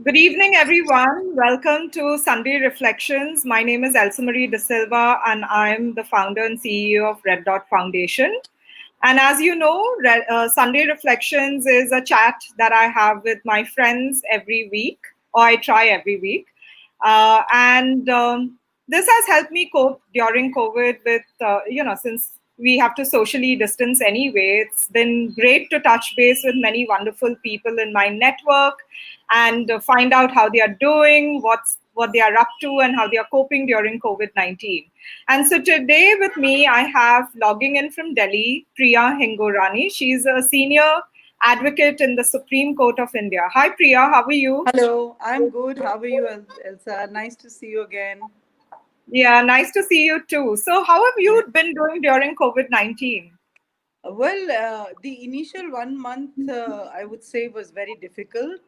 Good evening, everyone. Welcome to Sunday Reflections. My name is Elsa Marie De Silva, and I'm the founder and CEO of Red Dot Foundation. And as you know, Sunday Reflections is a chat that I have with my friends every week, or I try every week. And this has helped me cope during COVID with, since we have to socially distance anyway, it's been great to touch base with many wonderful people in my network and find out how they are doing, what they are up to, and how they are coping during COVID-19. And so today with me, I have logging in from Delhi, Priya Hingorani. She's a senior advocate in the Supreme Court of India. Hi, Priya. How are you? Hello, I'm good. How are you, Elsa? Nice to see you again. Yeah, nice to see you too. So, how have Yeah. you been doing during COVID-19? The initial 1 month, I would say, was very difficult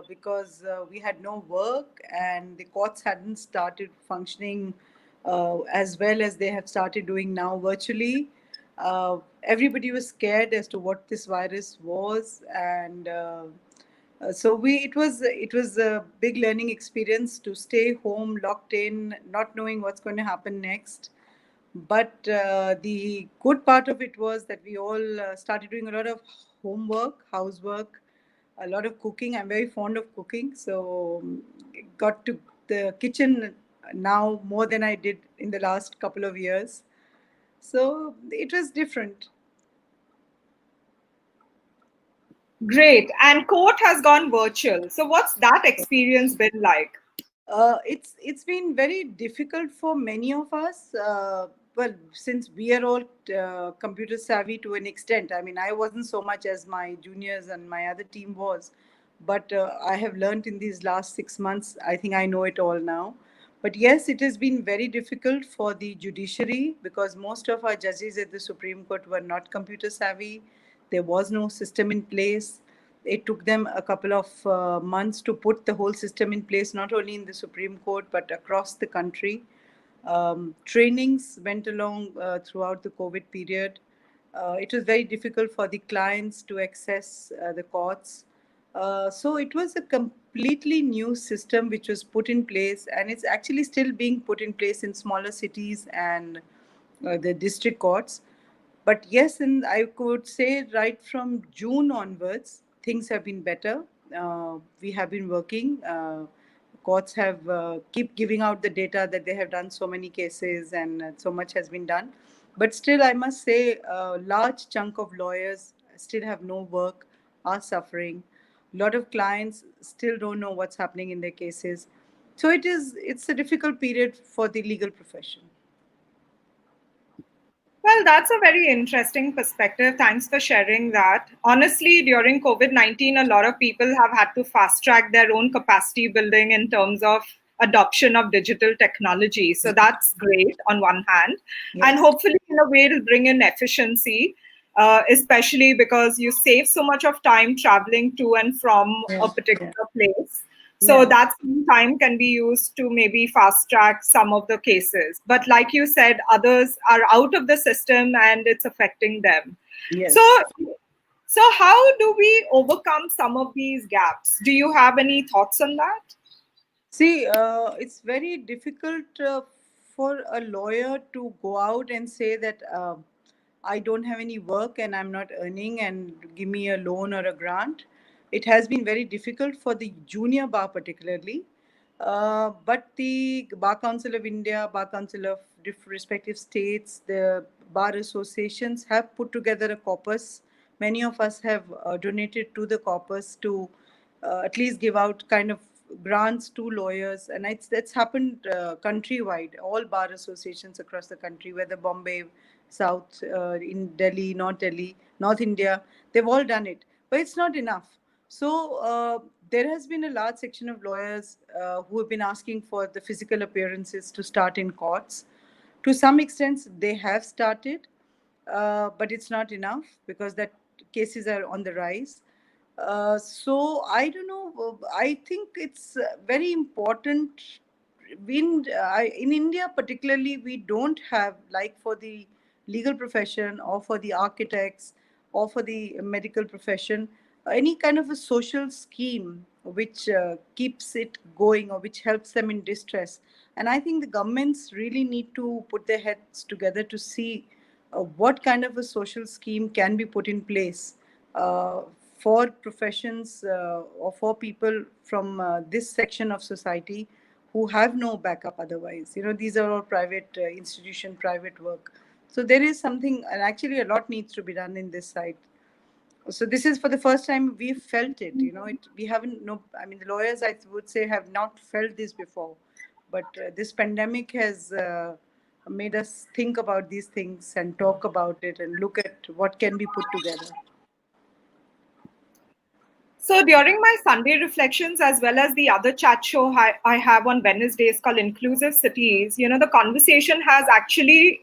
because we had no work and the courts hadn't started functioning as well as they have started doing now virtually. Everybody was scared as to what this virus was, and it was a big learning experience to stay home, locked in, not knowing what's going to happen next. But the good part of it was that we all started doing a lot of homework, housework, a lot of cooking. I'm very fond of cooking, so got to the kitchen now more than I did in the last couple of years. So it was different. Great. And court has gone virtual. So, what's that experience been like? It's been very difficult for many of us. Since we are all computer savvy to an extent. I mean, I wasn't so much as my juniors and my other team was, but I have learned in these last 6 months. I think I know it all now. But yes, it has been very difficult for the judiciary because most of our judges at the Supreme Court were not computer savvy. There was no system in place. It took them a couple of months to put the whole system in place, not only in the Supreme Court, but across the country. Trainings went along throughout the COVID period. It was very difficult for the clients to access the courts. So it was a completely new system which was put in place, and it's actually still being put in place in smaller cities and the district courts. But yes, and I could say right from June onwards, things have been better. We have been working. Courts have keep giving out the data that they have done so many cases and so much has been done. But still, I must say, a large chunk of lawyers still have no work, are suffering. A lot of clients still don't know what's happening in their cases. So it's a difficult period for the legal profession. Well, that's a very interesting perspective. Thanks for sharing that. Honestly, during COVID-19, a lot of people have had to fast track their own capacity building in terms of adoption of digital technology. So that's great on one hand. And Yes. hopefully, in a way, it'll bring in efficiency, especially because you save so much of time traveling to and from Yeah. a Yeah. particular place. So Yeah. that same time can be used to maybe fast track some of the cases. But like you said, others are out of the system and it's affecting them. So, Yes. so how do we overcome some of these gaps? Do you have any thoughts on that? See, it's very difficult for a lawyer to go out and say that I don't have any work and I'm not earning and give me a loan or a grant. It has been very difficult for the junior bar, particularly. But the Bar Council of India, Bar Council of respective states, the bar associations have put together a corpus. Many of us have donated to the corpus to at least give out kind of grants to lawyers, and it's happened countrywide. All bar associations across the country, whether Bombay, South, in Delhi, North India, they've all done it, but it's not enough. So there has been a large section of lawyers who have been asking for the physical appearances to start in courts. To some extent, they have started, but it's not enough because that cases are on the rise. So I don't know. I think it's very important. In India, particularly, we don't have, like for the legal profession or for the architects or for the medical profession, any kind of a social scheme which keeps it going, or which helps them in distress. And I think the governments really need to put their heads together to see what kind of a social scheme can be put in place uh, for professions or for people from this section of society who have no backup otherwise. These are all private institution, private work. So there is something, and actually a lot needs to be done in this side. So this is for the first time we felt it. We haven't, no, I mean, the lawyers, I would say, have not felt this before, but this pandemic has made us think about these things and talk about it and look at what can be put together. So during my Sunday reflections, as well as the other chat show I have on Wednesdays called Inclusive Cities, the conversation has actually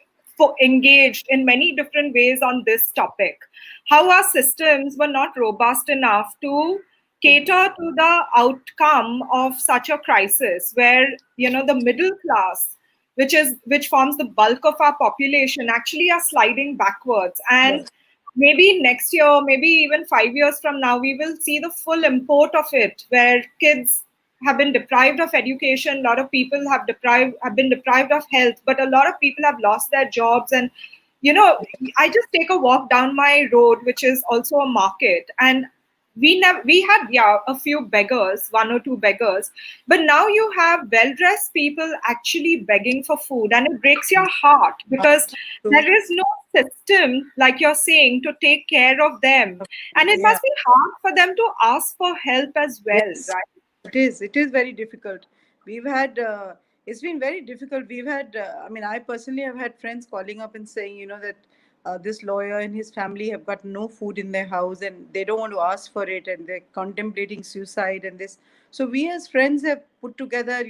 engaged in many different ways on this topic. How our systems were not robust enough to cater to the outcome of such a crisis, where the middle class, which forms the bulk of our population, actually are sliding backwards. And Yes. maybe next year, maybe even 5 years from now, we will see the full import of it, where kids have been deprived of education, a lot of people have been deprived of health, but a lot of people have lost their jobs. And I just take a walk down my road, which is also a market, and we had, yeah, a few beggars, one or two beggars, but now you have well dressed people actually begging for food, and it breaks your heart because So, there is no system, like you're saying, to take care of them, and it yeah. must be hard for them to ask for help as well, Yes, right? it is. It is very difficult. We've had, it's been very difficult. We've had, I mean, I personally have had friends calling up and saying, that this lawyer and his family have got no food in their house and they don't want to ask for it and they're contemplating suicide and this. So we as friends have put together,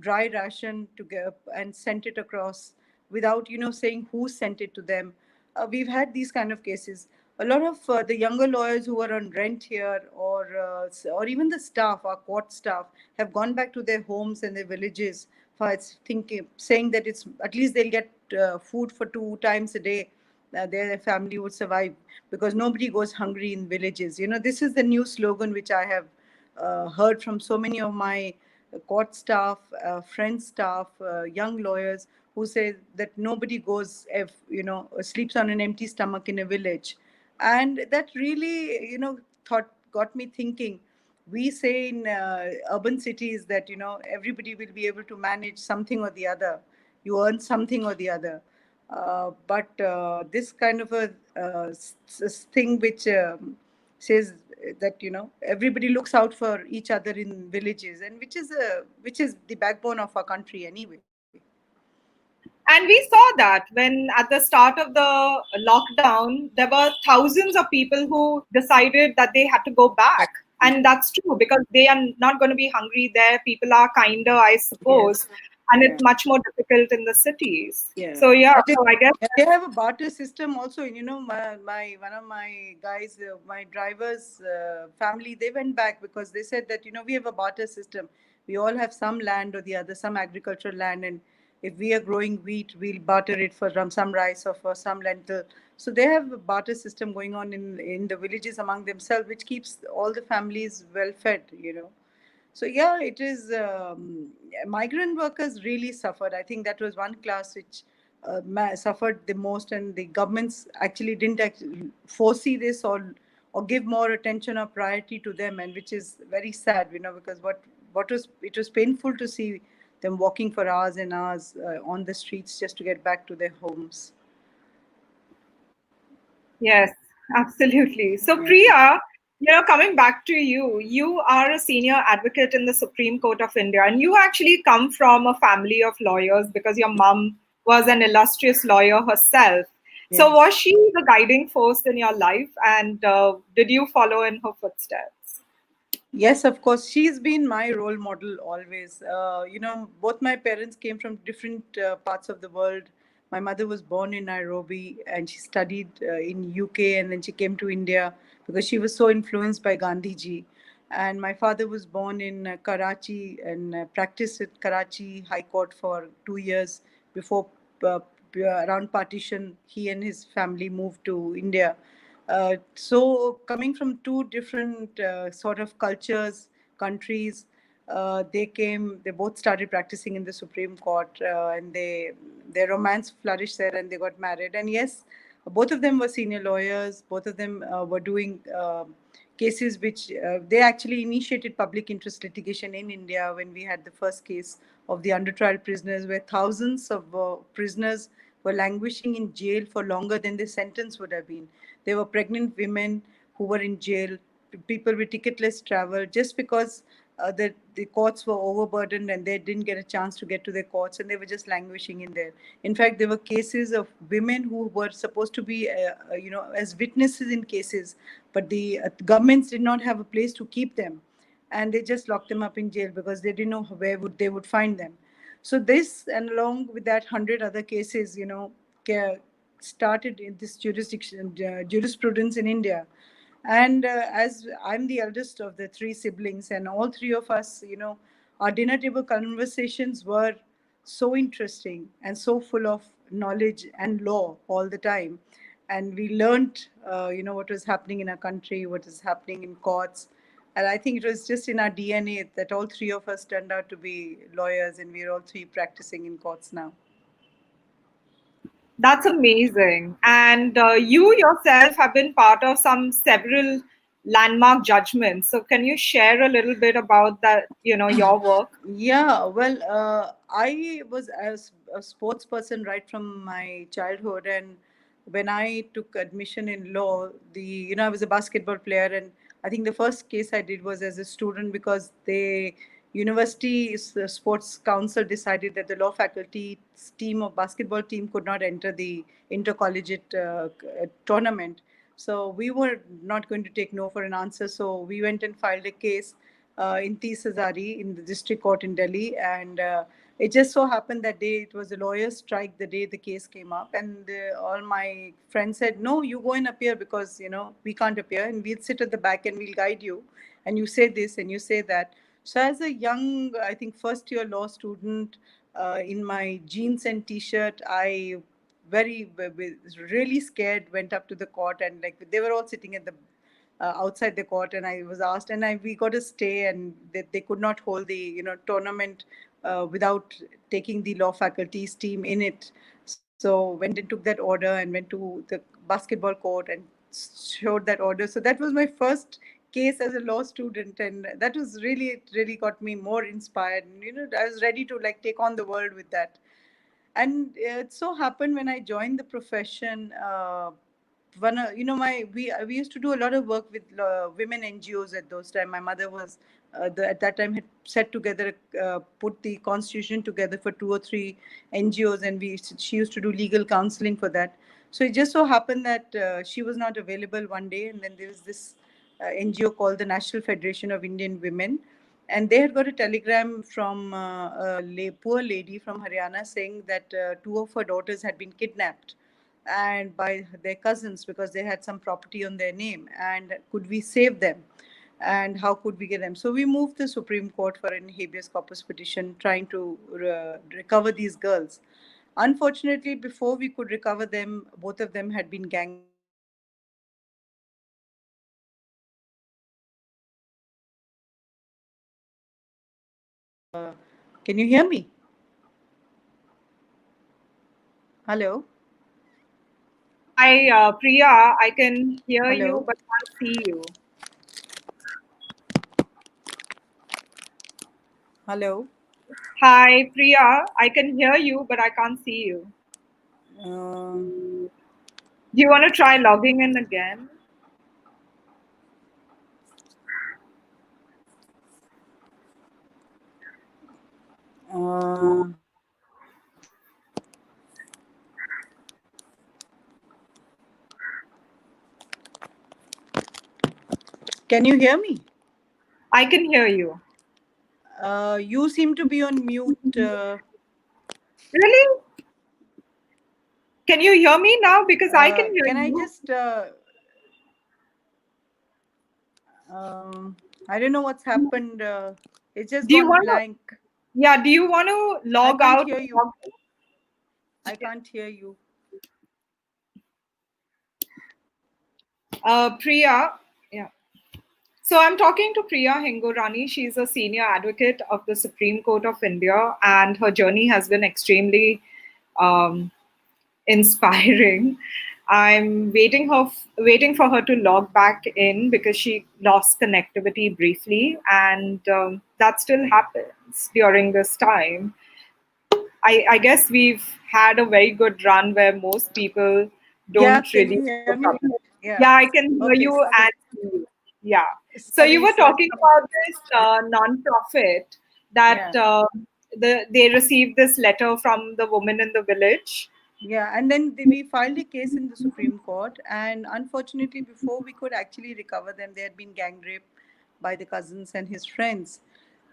dry ration together and sent it across without, saying who sent it to them. We've had these kind of cases. A lot of the younger lawyers who are on rent here, or even the staff, our court staff, have gone back to their homes and their villages for thinking, saying that it's at least they'll get food for 2 times a day. Their family would survive because nobody goes hungry in villages. This is the new slogan which I have heard from so many of my court staff, friend staff, young lawyers who say that nobody goes, if sleeps on an empty stomach in a village. And that really thought got me thinking. We say in urban cities that everybody will be able to manage something or the other. You earn something or the other. But this kind of a thing which says that everybody looks out for each other in villages, and which is the backbone of our country anyway. And we saw that when at the start of the lockdown, there were thousands of people who decided that they had to go back. And that's true because they are not going to be hungry there. People are kinder, I Yes. suppose. And Yeah. it's much more difficult in the cities. Yeah. So, yeah, And so I guess. they have a barter system also. My one of my guys, my driver's family, they went back because they said that we have a barter system. We all have some land or the other, some agricultural land, and if we are growing wheat, we'll barter it for some rice or for some lentil. So they have a barter system going on in the villages among themselves, which keeps all the families well fed. So yeah, it is. Migrant workers really suffered. I think that was one class which suffered the most, and the governments actually didn't actually foresee this or give more attention or priority to them, and which is very sad. Because it was painful to see them walking for hours and hours on the streets just to get back to their homes. Yes, absolutely. So, Yeah. Priya, coming back to you, you are a senior advocate in the Supreme Court of India, and you actually come from a family of lawyers because your mom was an illustrious lawyer herself. So, Yes. was she the guiding force in your life, and did you follow in her footsteps? Yes, of course. She's been my role model always. Both my parents came from different parts of the world. My mother was born in Nairobi and she studied in UK, and then she came to India because she was so influenced by Gandhi ji. And my father was born in Karachi and practiced at Karachi High Court for 2 years before, around partition, he and his family moved to India. So coming from two different sort of cultures, countries. They came. They both started practicing in the Supreme Court, and their romance flourished there, and they got married. And yes, both of them were senior lawyers. Both of them were doing cases which they actually initiated public interest litigation in India when we had the first case of the under trial prisoners, where thousands of prisoners were languishing in jail for longer than their sentence would have been. There were pregnant women who were in jail, people with ticketless travel, just because the courts were overburdened and they didn't get a chance to get to their courts, and they were just languishing in there. In fact, there were cases of women who were supposed to be, as witnesses in cases, but the governments did not have a place to keep them, and they just locked them up in jail because they didn't know where they would find them. So this, and along with that, 100 other cases, started in this jurisprudence in India. And as I'm the eldest of the three siblings, and all three of us, our dinner table conversations were so interesting and so full of knowledge and law all the time. And we learned, what was happening in our country, what is happening in courts. And I think it was just in our DNA that all three of us turned out to be lawyers, and we're all three practicing in courts now. That's amazing. And you yourself have been part of some several landmark judgments. So can you share a little bit about that, your work? Yeah, well, I was as a sports person right from my childhood, and when I took admission in law, I was a basketball player, and I think the first case I did was as a student, because the university's sports council decided that the law faculty's team of basketball team could not enter the intercollegiate tournament. So we were not going to take no for an answer. So we went and filed a case in Tis Hazari in the district court in Delhi. And it just so happened that day it was a lawyer's strike the day the case came up. And all my friends said, no, you go and appear, because, we can't appear, and we'll sit at the back and we'll guide you. And you say this and you say that. So as a young, I think, first year law student, in my jeans and t-shirt, I really scared went up to the court, and like they were all sitting at the outside the court, and I was asked, and we got a stay, and they could not hold the tournament without taking the law faculty's team in it. So went and took that order and went to the basketball court and showed that order. So that was my first case as a law student, and that was really, it really got me more inspired. And, I was ready to like take on the world with that. And it so happened when I joined the profession, one my we used to do a lot of work with women NGOs at those time. My mother was at that time had set together, put the constitution together for 2 or 3 NGOs, and she used to do legal counseling for that. So it just so happened that she was not available one day, and then there was this NGO called the National Federation of Indian Women, and they had got a telegram from a poor lady from Haryana saying that 2 of her daughters had been kidnapped and by their cousins because they had some property on their name, and could we save them, and how could we get them. So we moved the Supreme Court for an habeas corpus petition trying to recover these girls. Unfortunately, before we could recover them, both of them had been gang raped, and can you hear me? Hello? Hi, Priya. I can hear you, Hello? but can't see you. Hello? Hi, Priya. I can hear you, but I can't see you. Um, Do you want to try logging in again? uh, can you hear me? I can hear you. You seem to be on mute. Really? Can you hear me now? Because I can hear Can I you. just? I don't know what's happened. It's just Do you gone want to? blank. Yeah. Do you want to I log can't out? hear And you. log in? I can't hear you. Priya. Yeah. So I'm talking to Priya Hingorani. She's a senior advocate of the Supreme Court of India, and her journey has been extremely um, inspiring. I'm waiting for her to log back in because she lost connectivity briefly, and that still happens during this time. I guess we've had a very good run where most people Yeah, don't can you really hear me? look up. Yeah. Yeah, I can hear Okay. you and see you. Yeah. So you Sorry, were sorry. talking about this non-profit that Yeah. they received this letter from the woman in the village. Yeah, and then we filed a case in the Supreme Court, and unfortunately, before we could actually recover them, they had been gang raped by the cousins and his friends.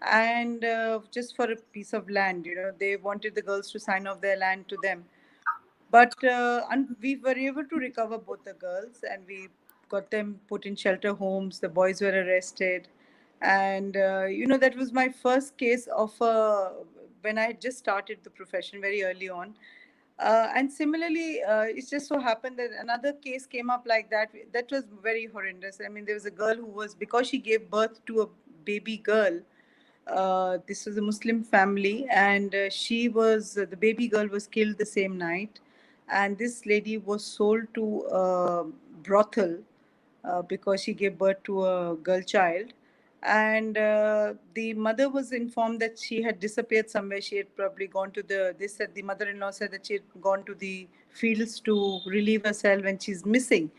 And just for a piece of land, they wanted the girls to sign off their land to them. But we were able to recover both the girls, and we got them put in shelter homes. The boys were arrested, and that was my first case of when I had just started the profession very early on. And similarly, it just so happened that another case came up like that. That was very horrendous. I mean, there was a girl who was, because she gave birth to a baby girl. This was a Muslim family, and she was the baby girl was killed the same night, and this lady was sold to a brothel because she gave birth to a girl child. And the mother was informed that she had disappeared somewhere. She had probably gone to they said, the mother-in-law said that she had gone to the fields to relieve herself and she's missing.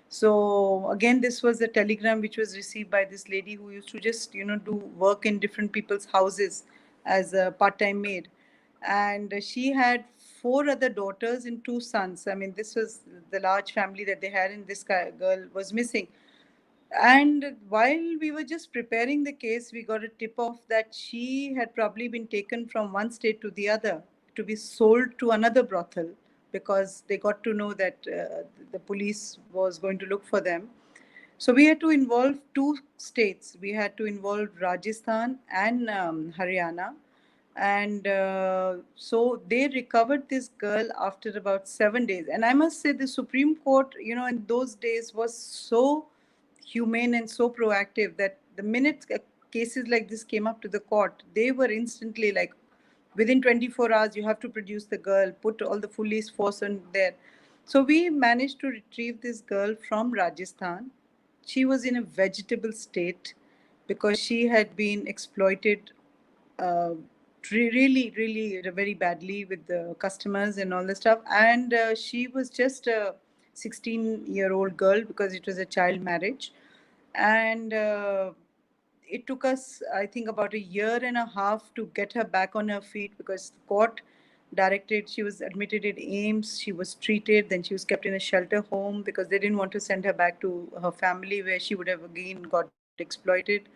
So again, this was a telegram which was received by this lady who used to just, do work in different people's houses as a part-time maid. And she had four other daughters and two sons. I mean, this was the large family that they had, and this girl was missing. And while we were just preparing the case, we got a tip off that she had probably been taken from one state to the other to be sold to another brothel, because they got to know that the police was going to look for them. So we had to involve two states. We had to involve Rajasthan and Haryana. And so they recovered this girl after about 7 days. And I must say, the Supreme Court, in those days was so humane and so proactive that the minute cases like this came up to the court, they were instantly like, within 24 hours, you have to produce the girl, put all the police force on there. So we managed to retrieve this girl from Rajasthan. She was in a vegetable state because she had been exploited uh, really, really very badly with the customers and all the stuff. And she was just a 16-year-old girl because it was a child marriage. And it took us, I think, about a year and a half to get her back on her feet, because the court directed, she was admitted at AIMS, she was treated, then she was kept in a shelter home because they didn't want to send her back to her family where she would have again got exploited.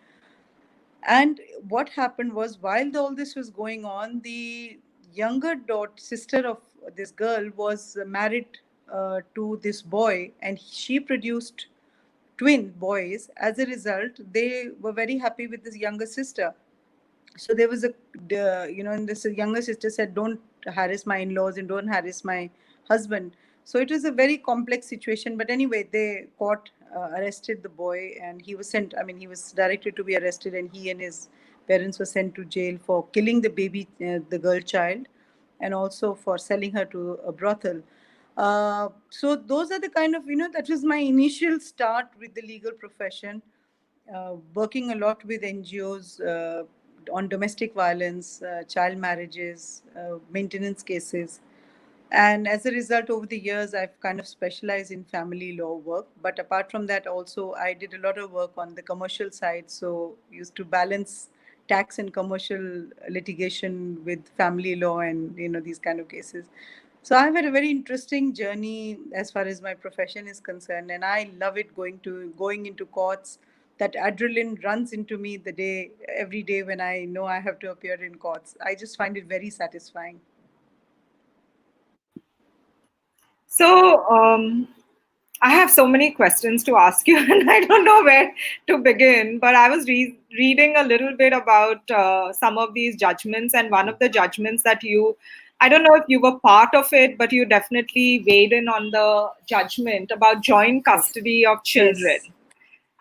And what happened was, while all this was going on, the younger daughter, sister of this girl, was married to this boy, and she produced twin boys. As a result, they were very happy with this younger sister. So there was and this younger sister said, don't harass my in-laws and don't harass my husband. So it was a very complex situation, but anyway, they caught arrested the boy, and he was sent, I mean, he was directed to be arrested, and he and his parents were sent to jail for killing the baby, the girl child, and also for selling her to a brothel. So those are the kind of, that was my initial start with the legal profession, working a lot with NGOs on domestic violence, child marriages, maintenance cases. And as a result, over the years, I've kind of specialized in family law work. But apart from that, also, I did a lot of work on the commercial side. So, used to balance tax and commercial litigation with family law and, these kind of cases. So, I've had a very interesting journey as far as my profession is concerned. And I love it going into courts. That adrenaline runs into me every day when I know I have to appear in courts. I just find it very satisfying. So I have so many questions to ask you, and I don't know where to begin. But I was reading a little bit about some of these judgments, and one of the judgments that I don't know if you were part of it, but you definitely weighed in on the judgment about joint Yes. custody of children. Yes.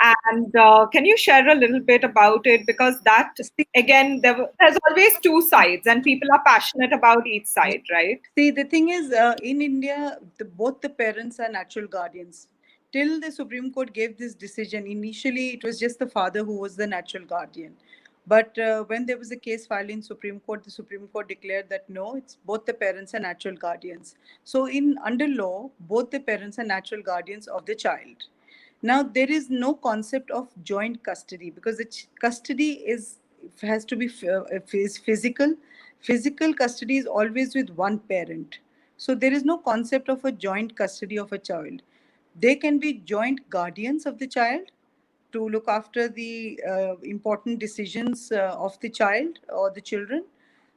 And can you share a little bit about it? Because that, again, there's always two sides, and people are passionate about each side, right? See, the thing is, in India, both the parents are natural guardians. Till the Supreme Court gave this decision, initially it was just the father who was the natural guardian. But when there was a case filed in Supreme Court, the Supreme Court declared that no, it's both the parents are natural guardians. So, in under law, both the parents are natural guardians of the child. Now, there is no concept of joint custody because custody is has to be is physical. Physical custody is always with one parent. So there is no concept of a joint custody of a child. They can be joint guardians of the child to look after the important decisions of the child or the children.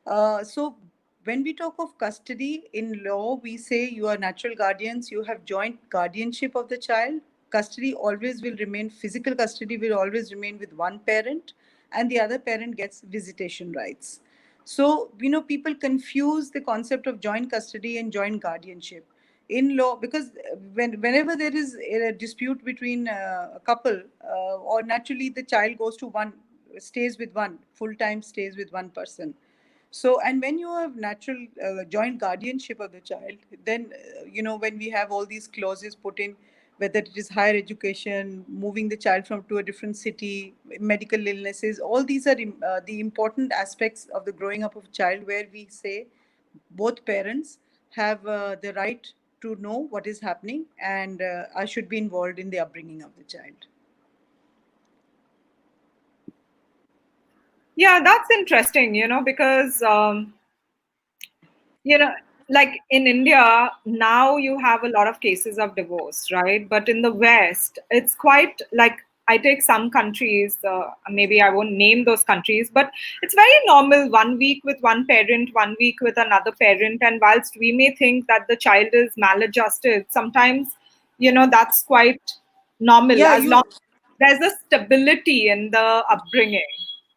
So when we talk of custody in law, we say you are natural guardians, you have joint guardianship of the child. Custody always will remain, physical custody will always remain with one parent, and the other parent gets visitation rights. So, people confuse the concept of joint custody and joint guardianship in law because whenever there is a dispute between a couple, or naturally the child goes to one, stays with one, full time stays with one person. So, and when you have natural joint guardianship of the child, then, when we have all these clauses put in, whether it is higher education, moving the child from to a different city, medical illnesses, all these are the important aspects of the growing up of a child, where we say both parents have the right to know what is happening, and I should be involved in the upbringing of the child. Yeah, that's interesting, because like in India, now you have a lot of cases of divorce, right? But in the West, it's quite like, I take some countries, maybe I won't name those countries, but it's very normal, 1 week with one parent, 1 week with another parent. And whilst we may think that the child is maladjusted, sometimes, that's quite normal, Yeah, as long as there's a stability in the upbringing.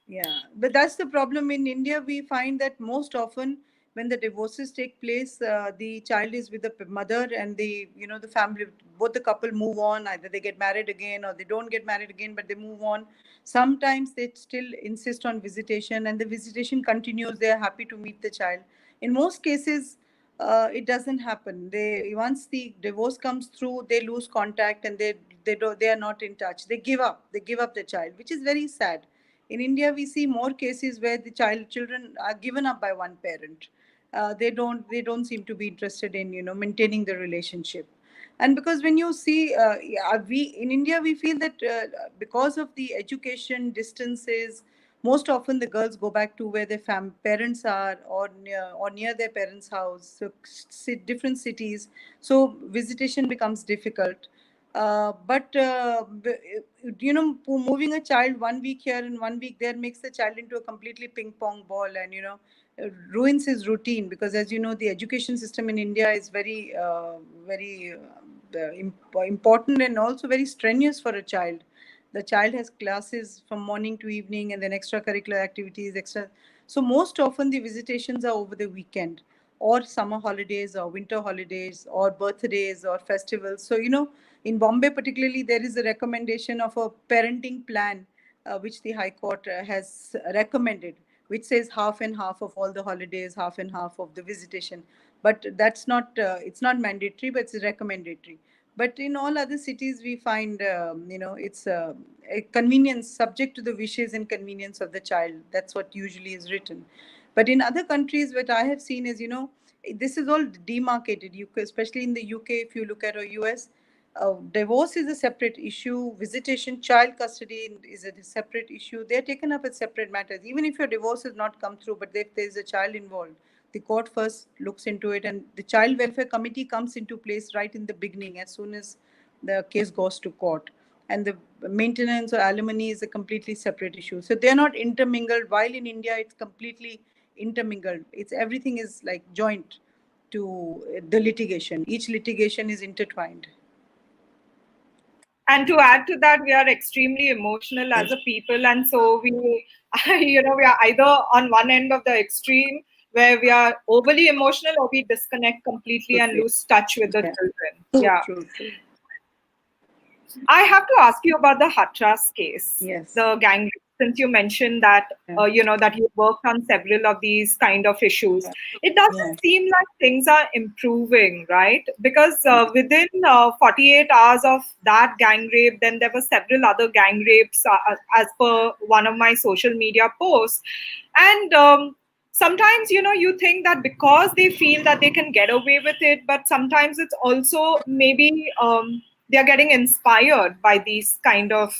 yeah, but that's the problem in India. We find that most often when the divorces take place, the child is with the mother, and the family, both the couple move on. Either they get married again or they don't get married again, but they move on. Sometimes they still insist on visitation, and the visitation continues. They are happy to meet the child. In most cases, it doesn't happen. They once the divorce comes through, they lose contact, and they are not in touch. They give up. They give up the child, which is very sad. In India, we see more cases where the children are given up by one parent. They don't seem to be interested in maintaining the relationship. And because when you see, we in India, we feel that because of the education distances, most often the girls go back to where their parents are, or near their parents' house, so different cities. So visitation becomes difficult. But moving a child 1 week here and 1 week there makes the child into a completely ping pong ball, and ruins his routine, because, as you know, the education system in India is very important and also very strenuous for a child. The child has classes from morning to evening, and then extracurricular activities, extra. So most often the visitations are over the weekend, or summer holidays, or winter holidays, or birthdays, or festivals. So in Bombay particularly, there is a recommendation of a parenting plan, which the High Court has recommended, which says half and half of all the holidays, half and half of the visitation. But that's not, it's not mandatory, but it's recommendatory. But in all other cities, we find, it's a convenience, subject to the wishes and convenience of the child. That's what usually is written. But in other countries, what I have seen is, this is all demarcated. Especially in the UK, if you look at, or US, divorce is a separate issue. Visitation, child custody is a separate issue. They're taken up as separate matters. Even if your divorce has not come through, but if there's a child involved, the court first looks into it, and the child welfare committee comes into place right in the beginning, as soon as the case goes to court. And the maintenance or alimony is a completely separate issue. So they're not intermingled. While in India, it's completely intermingled. It's everything is like joint to the litigation. Each litigation is intertwined. And to add to that, we are extremely emotional as a people, and so we we are either on one end of the extreme, where we are overly emotional, or we disconnect completely and lose touch with the Yeah. children. True, Yeah. true, true. I have to ask you about the Hatras case, Yes. the gang rape, since you mentioned that Yeah. that you worked on several of these kind of issues. Yeah. It Yeah. doesn't seem like things are improving, right? Because within 48 hours of that gang rape, then there were several other gang rapes, as per one of my social media posts, and sometimes you think that because they feel that they can get away with it, but sometimes it's also maybe they're getting inspired by these kind of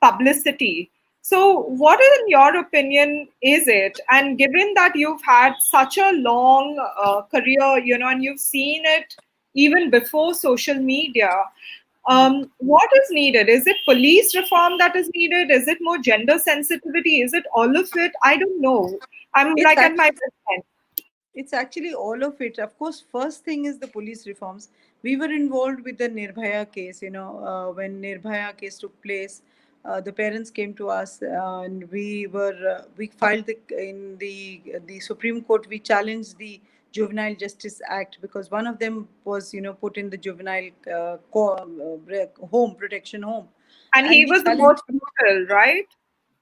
publicity. So what in your opinion is it, and given that you've had such a long career, and you've seen it even before social media, what is needed? Is it police reform that is needed? Is it more gender sensitivity? Is it all of it? I don't know. I'm It's like at my actually best end. It's actually all of it. Of course, first thing is the police reforms. We were involved with the Nirbhaya case. When Nirbhaya case took place, the parents came to us, and we filed in the Supreme Court. We challenged the Juvenile Justice Act because one of them was put in the juvenile home protection home, And and he we was the challenged. most brutal, right?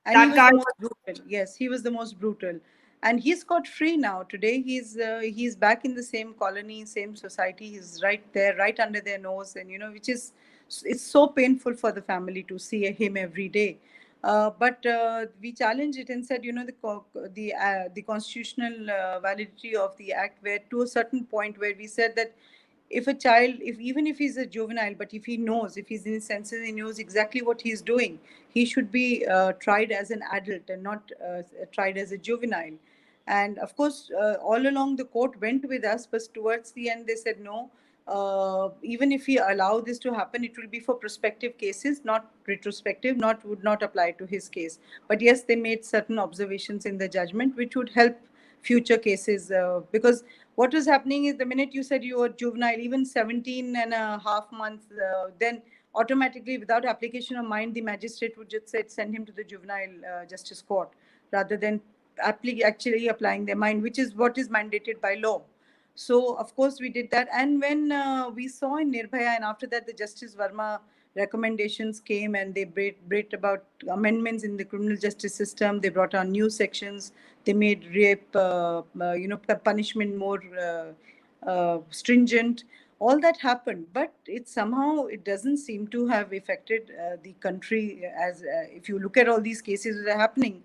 And he That was guy the most was. brutal. Yes, he was the most brutal, and he's got free now. Today he's back in the same colony, same society. He's right there, right under their nose, and which is, it's so painful for the family to see him every day. But we challenged it and said, the constitutional validity of the act, where to a certain point where we said that if a child, if even if he's a juvenile, but if he knows, if he's in his senses, he knows exactly what he's doing, he should be tried as an adult and not tried as a juvenile. And of course, all along the court went with us, but towards the end they said no. Even if we allow this to happen, it will be for prospective cases, not retrospective. Not would not apply to his case. But yes, they made certain observations in the judgment which would help future cases, because what was happening is the minute you said you were juvenile, even 17 and a half months, then automatically, without application of mind, the magistrate would just say send him to the juvenile justice court, rather than actually applying their mind, which is what is mandated by law. So of course we did that, and when we saw in Nirbhaya, and after that the Justice Verma recommendations came, and they brought about amendments in the criminal justice system. They brought on new sections. They made rape, punishment more stringent. All that happened, but it doesn't seem to have affected the country. As if you look at all these cases that are happening,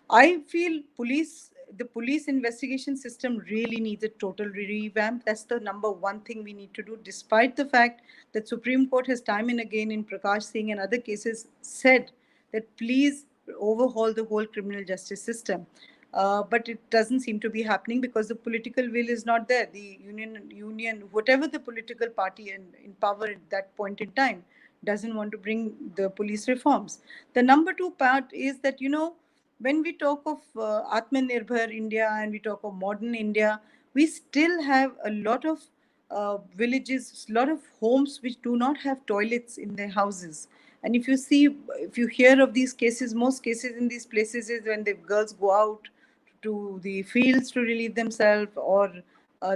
I feel the police investigation system really needs a total revamp. That's the number one thing we need to do, despite the fact that Supreme Court has time and again in Prakash Singh and other cases said that please overhaul the whole criminal justice system. But it doesn't seem to be happening because the political will is not there. The union, whatever the political party in power at that point in time, doesn't want to bring the police reforms. The number two part is that, when we talk of Atmanirbhar India and we talk of modern India, we still have a lot of villages, a lot of homes which do not have toilets in their houses. And if you hear of these cases, most cases in these places is when the girls go out to the fields to relieve themselves, or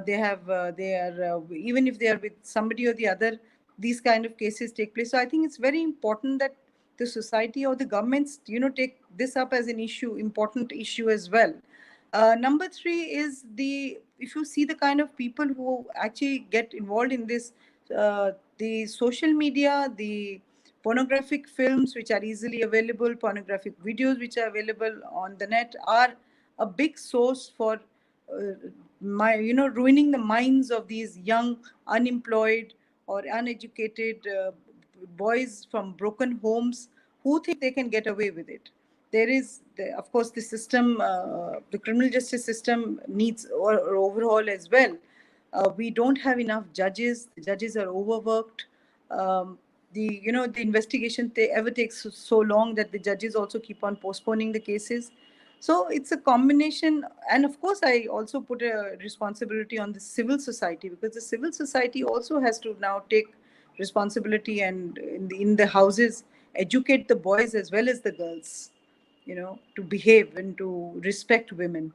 they are even if they are with somebody or the other, these kind of cases take place. So I think it's very important that the society or the governments, take this up as an important issue as well. Number three is, the if you see the kind of people who actually get involved in this, the social media, the pornographic films which are easily available, pornographic videos which are available on the net, are a big source for ruining the minds of these young unemployed or uneducated boys from broken homes who think they can get away with it. Of course, the system, the criminal justice system needs or overhaul as well. We don't have enough judges. The judges are overworked. The investigation ever takes so long that the judges also keep on postponing the cases. So it's a combination, and of course I also put a responsibility on the civil society, because the civil society also has to now take responsibility, and in the houses educate the boys as well as the girls, to behave and to respect women.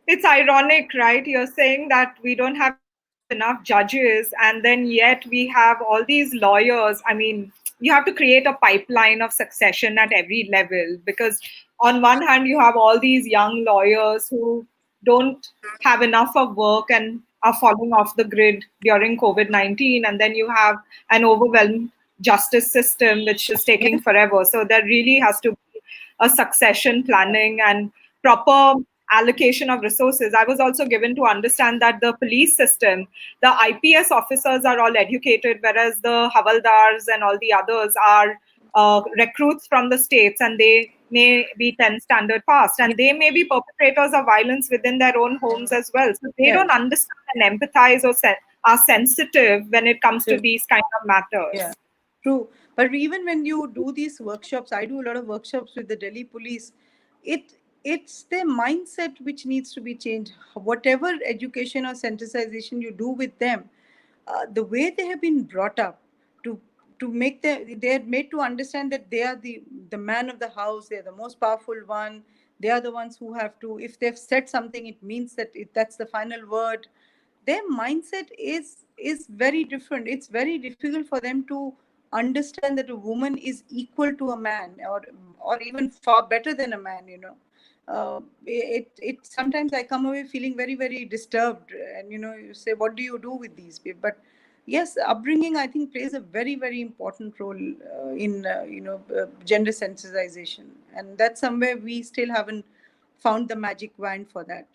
It's ironic, right? You're saying that we don't have enough enough judges, and then yet we have all these lawyers. I mean, you have to create a pipeline of succession at every level, because on one hand you have all these young lawyers who don't have enough of work and are falling off the grid during COVID-19, and then you have an overwhelmed justice system which is taking Yes. forever. So there really has to be a succession planning and proper allocation of resources. I was also given to understand that the police system, the IPS officers are all educated, whereas the Havaldars and all the others are recruits from the states, and they may be 10 standard passed, and they may be perpetrators of violence within their own homes as well. So they don't Yes. understand and empathize or are sensitive when it comes to these kind of Yeah, matters. true. But even when you do these workshops, I do a lot of workshops with the Delhi police. It's their mindset which needs to be changed. Whatever education or sensitization you do with them, the way they have been brought up to make them, they are made to understand that they are the man of the house. They are the most powerful one. They are the ones who have to. If they've said something, it means that that's the final word. Their mindset is very different. It's very difficult for them to understand that a woman is equal to a man, or even far better than a man, it sometimes I come away feeling very, very disturbed. And you say, what do you do with these people? But yes, upbringing, I think, plays a very, very important role in gender sensitization, and that's somewhere we still haven't found the magic wand for that.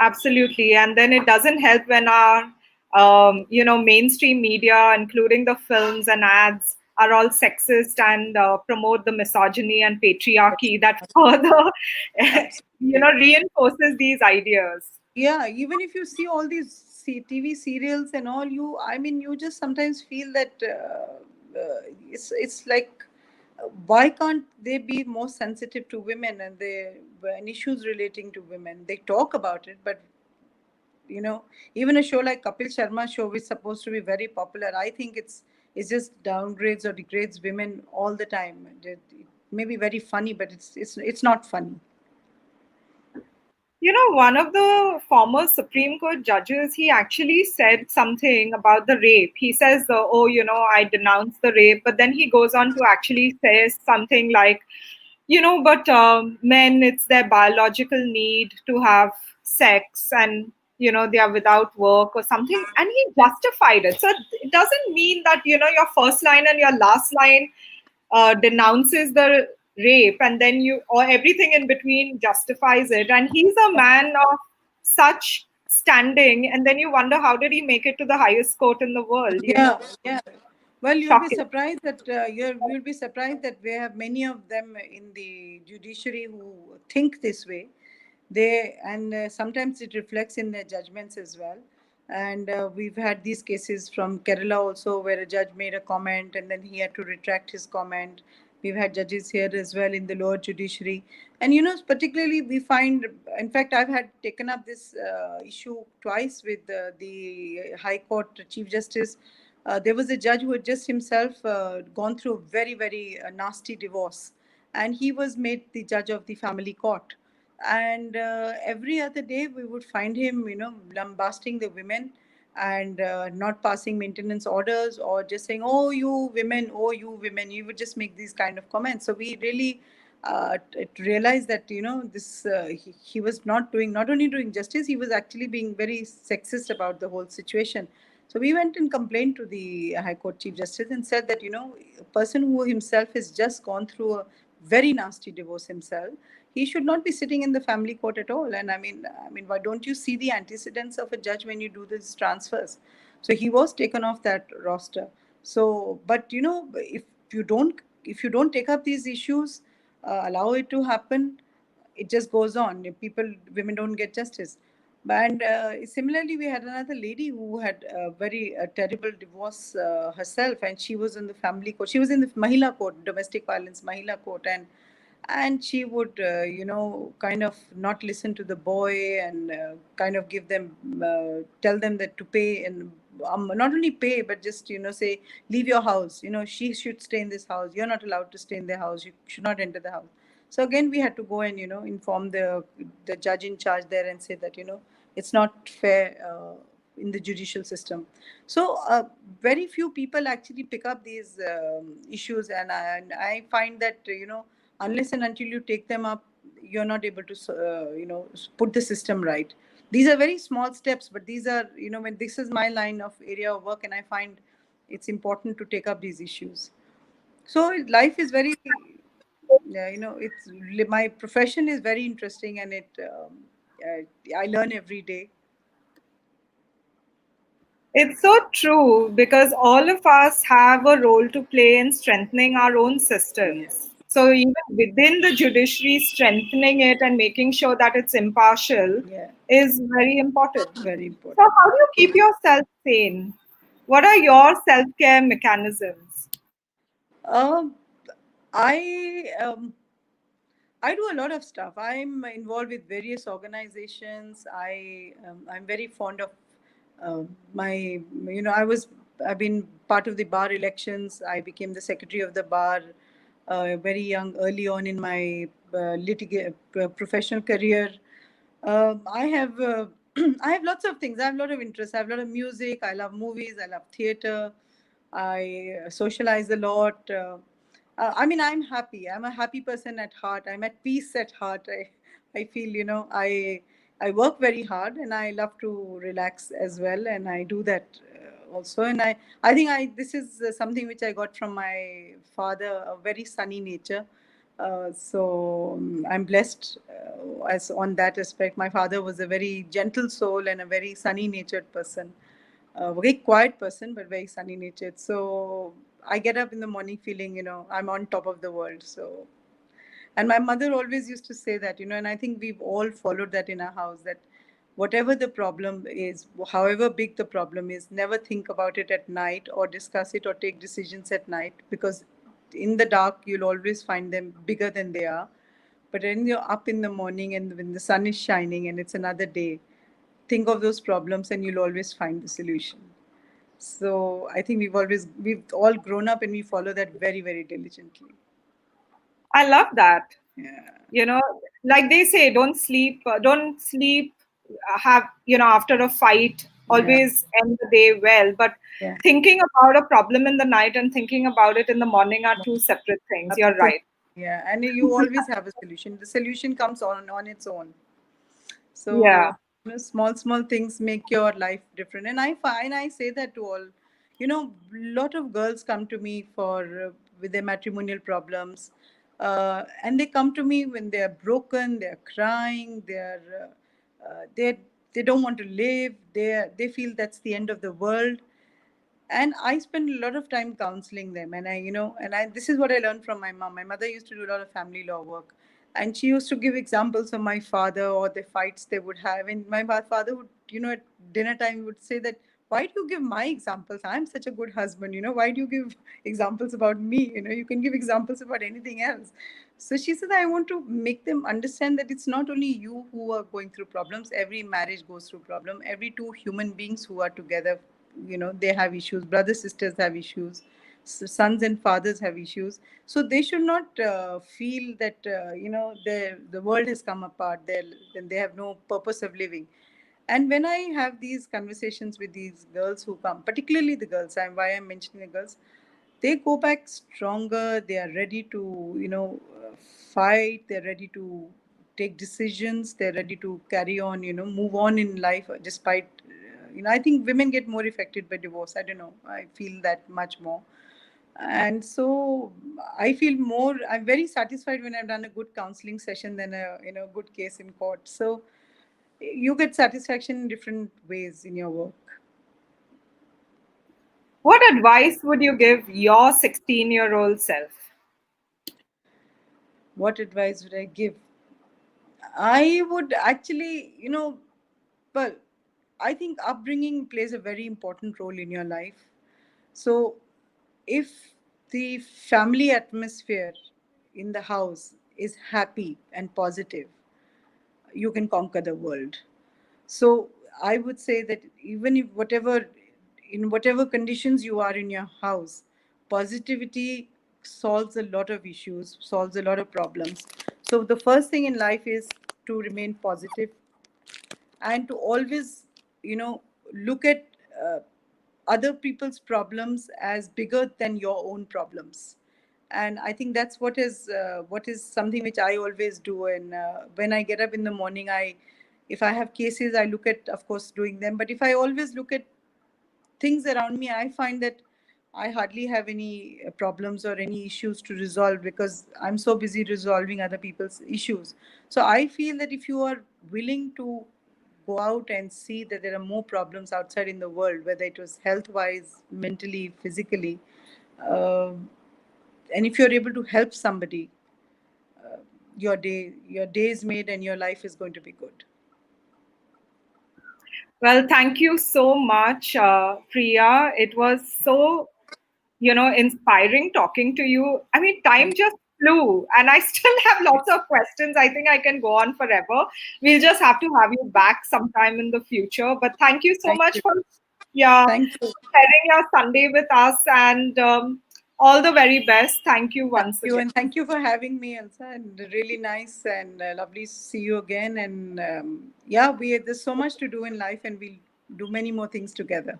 Absolutely. And then it doesn't help when our, mainstream media, including the films and ads, are all sexist and promote the misogyny and patriarchy that further, Absolutely. reinforces these ideas. Yeah, even if you see all these TV serials and all, you just sometimes feel that it's like, why can't they be more sensitive to women and issues relating to women? They talk about it, but even a show like Kapil Sharma show is supposed to be very popular. I think it's just downgrades or degrades women all the time. It may be very funny, but it's not funny. One of the former Supreme Court judges, he actually said something about the rape. He says, oh, I denounce the rape. But then he goes on to actually say something like, but men, it's their biological need to have sex, and, they are without work or something. And he justified it. So it doesn't mean that, your first line and your last line denounces the rape, and then or everything in between justifies it. And he's a man of such standing, and then you wonder, how did he make it to the highest court in the world? Yeah, yeah. Well, Shocking. you'll be surprised that we have many of them in the judiciary who think this way. Sometimes it reflects in their judgments as well. And we've had these cases from Kerala also, where a judge made a comment and then he had to retract his comment. We've had judges here as well in the lower judiciary. And particularly we find, in fact, I've had taken up this issue twice with the High Court Chief Justice. There was a judge who had just himself gone through a very, very nasty divorce, and he was made the judge of the family court. And every other day we would find him, lambasting the women, and not passing maintenance orders, or just saying, oh, you women, oh, you women. You would just make these kind of comments. So we really realized that, this he was not only doing justice, he was actually being very sexist about the whole situation. So we went and complained to the High Court Chief Justice and said that, a person who himself has just gone through a very nasty divorce himself, he should not be sitting in the family court at all. And I mean, why don't you see the antecedents of a judge when you do these transfers? So he was taken off that roster. So, but if you don't take up these issues, allow it to happen, it just goes on. Women don't get justice. And similarly, we had another lady who had a very terrible divorce herself, and she was in the family court. She was in the Mahila court, domestic violence Mahila court, and she would, kind of not listen to the boy, and kind of tell them that to pay, and not only pay, but just say, leave your house. She should stay in this house. You're not allowed to stay in the house. You should not enter the house. So again, we had to go and inform the judge in charge there and say that it's not fair in the judicial system. So very few people actually pick up these issues, and I find that unless and until you take them up, you're not able to put the system right. These are very small steps, but these are, when this is my line of area of work, and I find it's important to take up these issues. So life is very, yeah, it's my profession is very interesting, and I learn every day. It's so true because all of us have a role to play in strengthening our own Yeah, systems. So, even within the judiciary, strengthening it and making sure that it's impartial yeah, is very important. very So, important. how do you keep yourself sane? What are your self care mechanisms? Um, I I do a lot of stuff. I'm involved with various organizations. I'm very fond of my, I've been part of the bar elections. I became the secretary of the bar very young, early on in my professional career. I have I have lots of things. I have a lot of interests. I have a lot of music. I love movies. I love theater. I socialize a lot. I mean, I'm happy. I'm a happy person at heart. I'm at peace at heart. I feel, I work very hard, and I love to relax as well, and I do that also. And I think this is something which I got from my father, a very sunny nature. So I'm blessed as on that aspect. My father was a very gentle soul and a very sunny natured person, a very quiet person, but very sunny natured. So I get up in the morning feeling, I'm on top of the world. So, and my mother always used to say that, and I think we've all followed that in our house, that whatever the problem is, however big the problem is, never think about it at night or discuss it or take decisions at night, because in the dark you'll always find them bigger than they are. But when you're up in the morning and when the sun is shining and it's another day, think of those problems and you'll always find the solution. So I think we've all grown up and we follow that very, very diligently. I love that. Yeah, You know, like they say, don't sleep, have, after a fight, yeah, always end the day well. But yeah. thinking about a problem in the night and thinking about it in the morning are two separate things. You're Absolutely. right. Yeah, and you always have a solution. The solution comes on its own. So Yeah. small things make your life different, and I find I say that to all. Lot of girls come to me for with their matrimonial problems, and they come to me when they are broken, they are crying, they don't want to live. They feel that's the end of the world, and I spend a lot of time counseling them. And I this is what I learned from my mom. My mother used to do a lot of family law work, and she used to give examples of my father or the fights they would have. And my father would, at dinner time would say that, why do you give my examples? I'm such a good husband. Why do you give examples about me? You can give examples about anything else. So she said, I want to make them understand that it's not only you who are going through problems. Every marriage goes through problem. Every two human beings who are together, they have issues. Brothers, sisters have issues. Sons and fathers have issues. So they should not feel that the world has come apart. Then they have no purpose of living. And when I have these conversations with these girls who come, particularly the girls, why I'm mentioning the girls, they go back stronger. They are ready to fight. They're ready to take decisions. They're ready to carry on, move on in life despite I think women get more affected by divorce. I don't know, I feel that much more. And so I feel more, I'm very satisfied when I've done a good counseling session than a good case in court. So you get satisfaction in different ways in your work. What advice would you give your 16-year-old self? What advice would I give? I would actually, well, I think upbringing plays a very important role in your life. So if the family atmosphere in the house is happy and positive, you can conquer the world. So I would say that even if in whatever conditions you are in your house, positivity solves a lot of issues, solves a lot of problems. So the first thing in life is to remain positive, and to always, you know, look at other people's problems as bigger than your own problems. And I think that's what is something which I always do. And when I get up in the morning, if I have cases, I look at, of course, doing them. But if I always look at things around me, I find that I hardly have any problems or any issues to resolve, because I'm so busy resolving other people's issues. So I feel that if you are willing to go out and see that there are more problems outside in the world, whether it was health wise, mentally, physically, uh, and if you're able to help somebody, your day is made and your life is going to be good. Well, thank you so much, Priya. It was so, inspiring talking to you. I mean, time Thank just flew, and I still have lots of questions. I think I can go on forever. We'll just have to have you back sometime in the future. But thank you so thank much you. for, yeah, Thank you. sharing your Sunday with us, and all the very best. Thank you Thank once you, again. and thank you for having me, Elsa. And really nice and lovely to see you again. And yeah, there's so much to do in life, and we'll do many more things together.